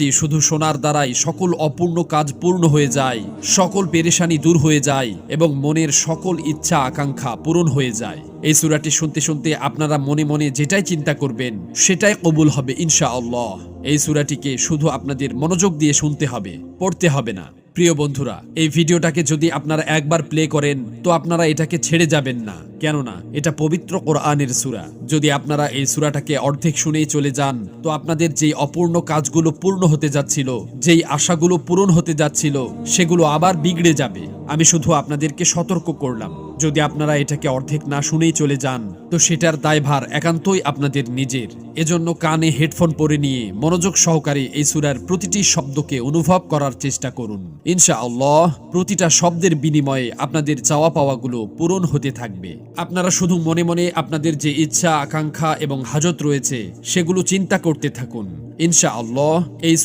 সুরাটি শুধু শোনার দ্বারাই সকল অপূর্ণ কাজ পূর্ণ হয়ে যায়, সকল পেরেশানি দূর হয়ে যায় এবং মনের সকল ইচ্ছা আকাঙ্ক্ষা পূরণ হয়ে যায়। এই সুরাটি শুনতে শুনতে আপনারা মনে মনে যেটাই চিন্তা করবেন সেটাই কবুল হবে ইনশাআল্লাহ। এই সুরাটিকে শুধু আপনাদের মনোযোগ দিয়ে শুনতে হবে, পড়তে হবে না। প্রিয় বন্ধুরা, এই ভিডিওটাকে যদি আপনারা একবার প্লে করেন তো আপনারা এটাকে ছেড়ে যাবেন না, কেননা এটা পবিত্র কোরআনের সূরা। যদি আপনারা এই সূরাটাকে অর্ধেক শুনেই চলে যান তো আপনাদের যেই অপূর্ণ কাজগুলো পূর্ণ হতে যাচ্ছিল, যেই আশাগুলো পূরণ হতে যাচ্ছিল, সেগুলো আবার বিগড়ে যাবে। আমি শুধু আপনাদেরকে সতর্ক করলাম, যদি আপনারা এটাকে অর্ধেক না শুনেই চলে যান তো সেটার দায়ভার একান্তই আপনাদের নিজের। এজন্য কানে হেডফোন পরে নিয়ে মনোযোগ সহকারে এই সূরার প্রতিটি শব্দকে অনুভব করার চেষ্টা করুন। ইনশাআল্লাহ প্রতিটা শব্দের বিনিময়ে আপনাদের চাওয়া পাওয়াগুলো পূরণ হতে থাকবে। আপনারা শুধু মনে মনে আপনাদের যে ইচ্ছা আকাঙ্ক্ষা এবং হাজত রয়েছে সেগুলো চিন্তা করতে থাকুন। ইনশাআল্লাহ এই